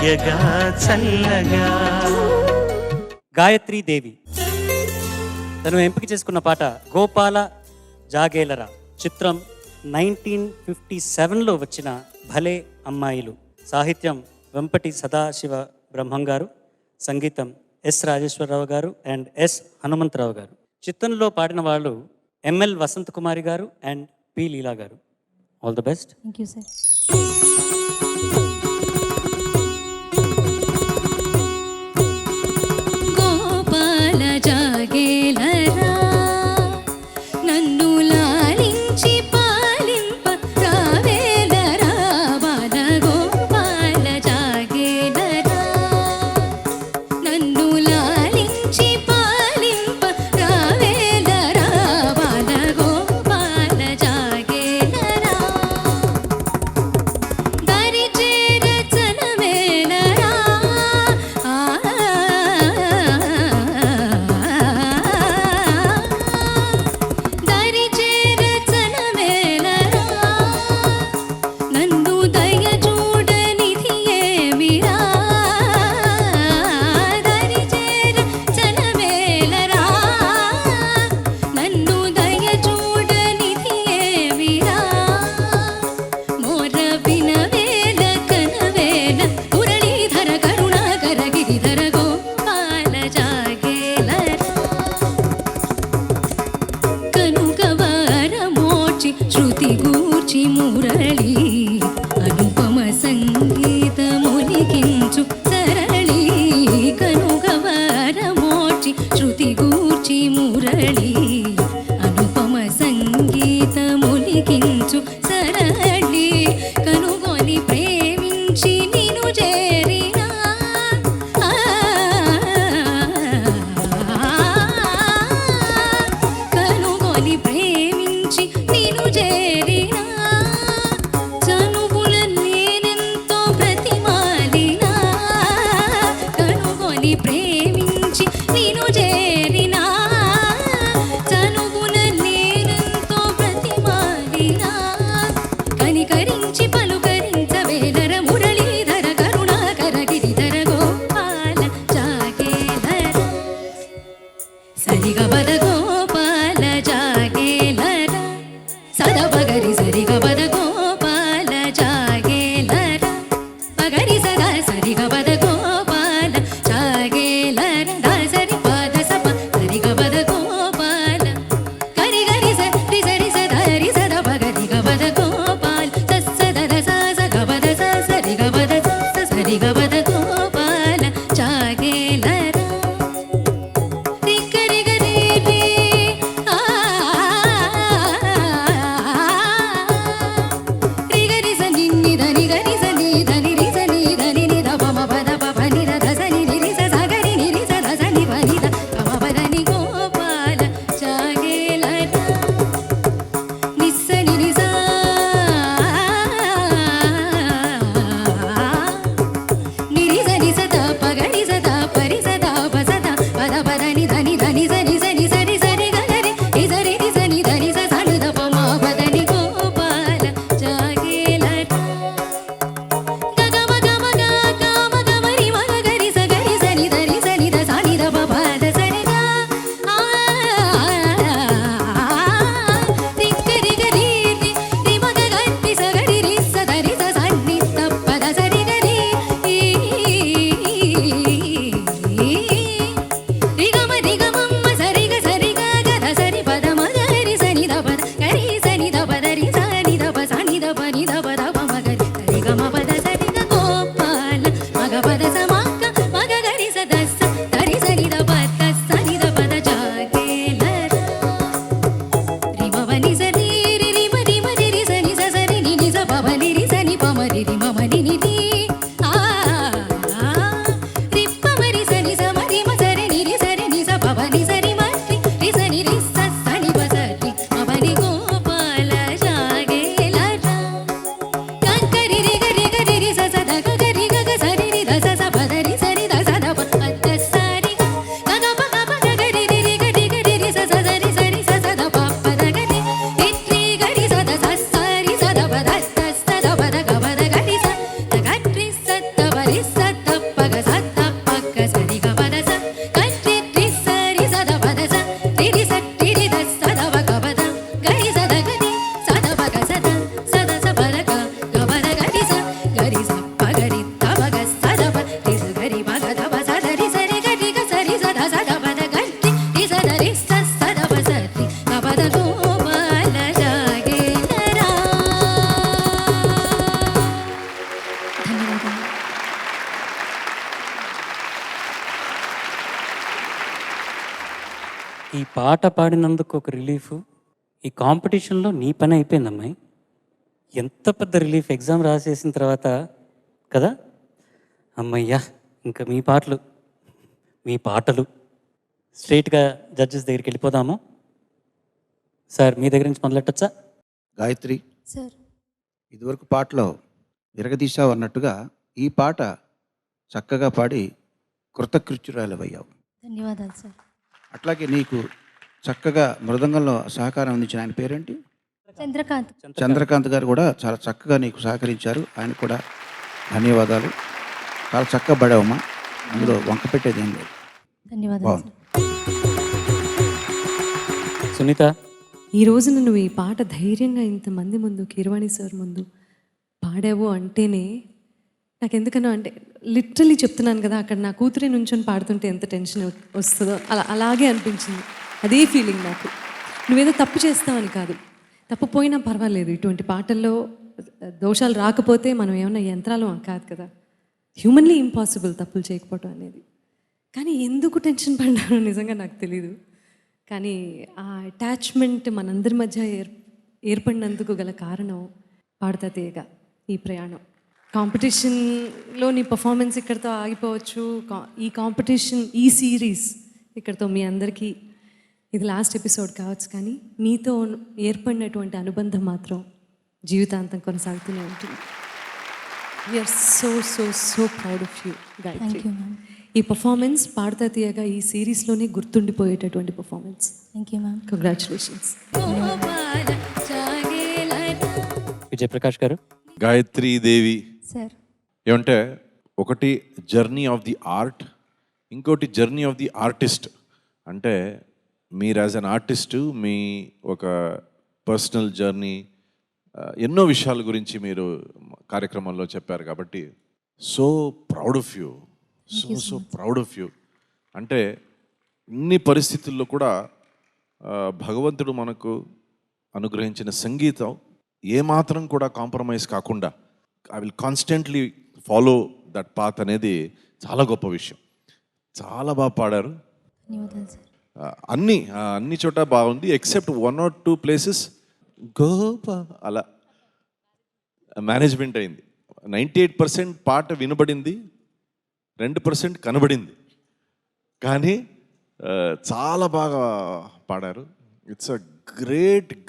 తీయగా చల్లగా. గాయత్రీ దేవి తను ఎంపిక చేసుకున్న పాట గోపాల జాగేలరా. చిత్రం 1957లో వచ్చిన భలే అమ్మాయిలు. సాహిత్యం వెంపటి సదాశివ బ్రహ్మం గారు, సంగీతం ఎస్ రాజేశ్వరరావు గారు అండ్ ఎస్ హనుమంతరావు గారు. చిత్రంలో పాడిన వాళ్ళు ఎంఎల్ వసంత్ కుమారి గారు అండ్ పి లీలా గారు. All the best. Thank you sir. గోపాల జాగేలరా నన్ను లాలించి పాలింప రావేలరా బాల గోపాల జాగేలరా నన్ను లాలించి పాలింప రావేలరా బాల గోపాల జాగేలరా దరి చేర చనమేలరా దరి చేర చనమేలరా నన్ను దయ చూడనిది ఏమిరా దరి చేర చనమేలరా నన్ను దయ చూడనిది ఏమిరా మోర వినవేల కనవేల మురళీధర కరుణాకర గిరిధర గోపాల జాగేలరా కనుకవార మోచి శృతి గూర్చి మురళి అనుపమ సంగీతములికించు సరళి కనుకవార మోచి శృతి గూర్చి మురళి అనుపమ సంగీతములికించు సరళి కనుగొని ప్రేమించి నిను చేరినా కనుగొని ప్రేమించి నిను చేరినా చనువుల నేనెంతో ప్రతిమాలినా కనుగొని ప్రేమించి నిను చేరినా చనువుల నేనెంతో ప్రతిమాలినా కనికరించి పలుకరించవేలర మురళీధర కరుణాకర గిరిధర గోపాల జాగేలరా సరిగ బద గోపాల జాగేలరా సదపగరి సరిగ బద గోపాల జాగేలరా పగరి సదా సరిగ బద గోపాల జాగేలరా దాసరి పాద సప సరిగ బద గోపాల గరి గరి సరి సరి సదరి సద పగరి గ బద గోపాల సద స గ బద సరి గ బద సరి గ బద గోపాల జాగేలరా రిగరి గరి రి రిగరి సని ని దని గరి సని దని రి సని దని ని ద పమ పద ప ని ద సని ని రి స గరి ని రి స ద సని ప ని ద పమ పద ని గోపాల జాగేలరా నిస్సని ని స నిరి సని సద పగడి సద పరి సద పసద పద పద ని దని దని సని సని సరి సరి గరి రి సరి రి సని దని స సని ద పమ పద ని గోపాల జాగేలరా గగ మగ మగ గమ గమ రి మగ గరి స గరి సని దని సని ద సని ద ప పద సరి గా రి గరి గరి రి రి మగ గరి స గరి రి స దని స సని ద పద సరి గరి రి గమ మమ్మ సరి గ సరి గ గ ద సరి పద మ గరి సని ద పద గరి సని ద పద రి సని ద ప సని ద ప ని ద పద ప మ గరి సరి గ మ పద సరి గ గోపాల మగ పద స మ గ మగ గరి స ద స దరి సని ద ప ద సని ద పద జాగేలరా రి మ వ ని స రి రి రి మ రి రి సని స సరి ని ని స ప మ ని రి సని ప మ రి రి మ మ ని ని ని రి ప మ రి సని స మ రి మ సరి ని రి సరి ని స ప మ ని సరి మ రి సని రి స సని ప సరి మ ప ని గోపాల జాగేలరా గరి రి గరి గరి రి స స ద గ గరి గ గ సరి రి ద స స ప ద రి సరి ద స ద ప ద సరి గ గ ప గ ప గ గరి రి రి గరి గరి రి స స సరి సరి స స ద ప ప ద గరి రి రి గరి స ద స సరి స ద ప ద స ద ప ద గ ప ద గరి స ద గరి ఈ పాట పాడినందుకు ఒక రిలీఫ్, ఈ కాంపిటీషన్లో నీ పని అయిపోయింది అమ్మాయి. ఎంత పెద్ద రిలీఫ్ ఎగ్జామ్ రాసేసిన తర్వాత కదా. అమ్మయ్యా, ఇంకా మీ పాటలు స్ట్రైట్గా జడ్జెస్ దగ్గరికి వెళ్ళిపోదాము. సార్, మీ దగ్గర నుంచి మొదలెట్టచ్చా? గాయత్రి, సార్. ఇదివరకు పాటలో విరగదీశావు అన్నట్టుగా ఈ పాట చక్కగా పాడి కృతకృత్యురాలవయ్యావు. ధన్యవాదాలు సార్. అట్లాగే నీకు చక్కగా మృదంగంలో సహకారం అందించిన ఆయన పేరేంటి? చంద్రకాంత్. చంద్రకాంత్ గారు కూడా చాలా చక్కగా నీకు సహకరించారు. ఆయన కూడా ధన్యవాదాలు. చాలా చక్కగా పడావమ్మా, అందులో వంక పెట్టేది ఏం లేదు. ధన్యవాదాలు బాగుంది. సునీత, ఈ రోజు నువ్వు ఈ పాట ధైర్యంగా ఇంతమంది ముందు, కీరవాణి సార్ ముందు పాడావు అంటేనే నాకు ఎందుకనో, అంటే లిటరలీ చెప్తున్నాను కదా, అక్కడ నా కూతురే నుంచొని పాడుతుంటే ఎంత టెన్షన్ వస్తుందో అలాగే అనిపించింది. అదే ఫీలింగ్ నాకు. నువ్వేదో తప్పు చేస్తావని కాదు, తప్పు పోయినా పర్వాలేదు. ఇటువంటి పాటల్లో దోషాలు రాకపోతే మనం ఏమన్నా యంత్రాలు కాదు కదా. హ్యూమన్లీ ఇంపాసిబుల్ తప్పులు చేయకపోవటం అనేది. కానీ ఎందుకు టెన్షన్ పడ్డానో నిజంగా నాకు తెలీదు. కానీ ఆ అటాచ్మెంట్ మనందరి మధ్య ఏర్పడినందుకు గల కారణం పాడతా తీయగా ఈ ప్రయాణం. కాంపిటీషన్లో నీ పర్ఫార్మెన్స్ ఇక్కడితో ఆగిపోవచ్చు. ఈ కాంపిటీషన్, ఈ సిరీస్ ఇక్కడితో మీ అందరికీ ఇది లాస్ట్ ఎపిసోడ్ కావచ్చు. కానీ మీతో ఏర్పడినటువంటి అనుబంధం మాత్రం జీవితాంతం కొనసాగుతూనే ఉంటుంది. We are so so so proud of you Gayatri. ఈ పర్ఫార్మెన్స్ పాడతా తీయగా ఈ సిరీస్లోనే గుర్తుండిపోయేటటువంటి performance. Thank you ma'am. Congratulations. Vijay Prakash గారు. గాయత్రీ దేవి సార్. ఏమంటే, ఒకటి జర్నీ ఆఫ్ ది ఆర్ట్, ఇంకోటి జర్నీ ఆఫ్ ది ఆర్టిస్ట్. అంటే మీరు యాజ్ అన్ ఆర్టిస్ట్ మీ ఒక పర్సనల్ జర్నీ, ఎన్నో విషయాల గురించి మీరు కార్యక్రమంలో చెప్పారు. కాబట్టి so proud of you, so proud of you. అంటే ఇన్ని పరిస్థితుల్లో కూడా భగవంతుడు మనకు అనుగ్రహించిన సంగీతం ఏమాత్రం కూడా కాంప్రమైజ్ కాకుండా I will constantly follow that path అనేది చాలా గొప్ప విషయం. చాలా బాగా పాడారు. ధన్యవాదాలు సార్. అన్ని చోట బాగుంది, ఎక్సెప్ట్ 1 or 2 places గోప అలా మేనేజ్మెంట్ అయింది. 98% పాట వినబడింది, 2% కనబడింది. కానీ చాలా బాగా పాడారు. It's a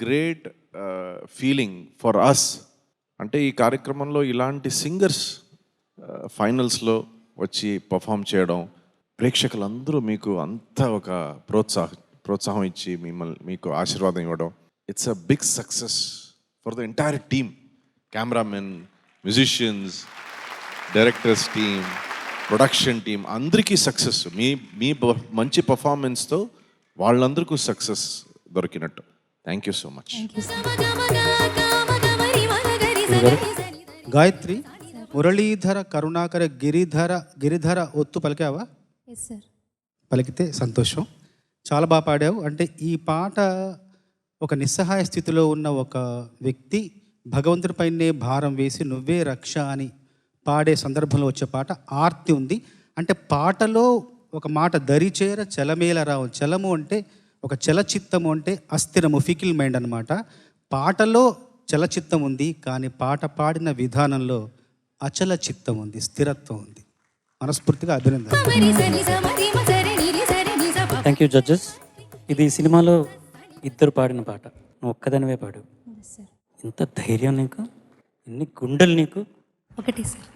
great feeling for us. అంటే ఈ కార్యక్రమంలో ఇలాంటి సింగర్స్ ఫైనల్స్లో వచ్చి పర్ఫామ్ చేయడం, ప్రేక్షకులందరూ మీకు అంతా ఒక ప్రోత్సాహం ఇచ్చి మీకు ఆశీర్వాదం ఇవ్వడం, it's a big success for the entire team. Cameraman, musicians, directors team, production team అందరికీ సక్సెస్. మీ మంచి పర్ఫార్మెన్స్తో వాళ్ళందరికీ సక్సెస్ దొరికినట్టు. Thank you so much. Gayatri, Muralidhara Karunakara Giridhara ఒత్తు పలికావా? Yes sir. పలికితే సంతోషం. చాలా బాగా పాడావు. అంటే ఈ పాట ఒక నిస్సహాయ స్థితిలో ఉన్న ఒక వ్యక్తి భగవంతుడిపైనే భారం వేసి నువ్వే రక్ష అని పాడే సందర్భంలో వచ్చే పాట. ఆర్తి ఉంది. అంటే పాటలో ఒక మాట దరిచేర చలమేల రావు. చలము అంటే ఒక చలచిత్తము, అంటే అస్థిరము, ఫికిల్ మైండ్ అనమాట. పాటలో చలచిత్తం ఉంది, కానీ పాట పాడిన విధానంలో అచల చిత్తం ఉంది, స్థిరత్వం ఉంది. మనస్ఫూర్తిగా అభినందన. Thank you judges. ఇది సినిమాలో ఇద్దరు పాడిన పాట, నువ్వు ఒక్కదానివే పాడు. ఎంత ధైర్యం నీకు, ఎన్ని గుండెలు నీకు. ఒకటి సార్.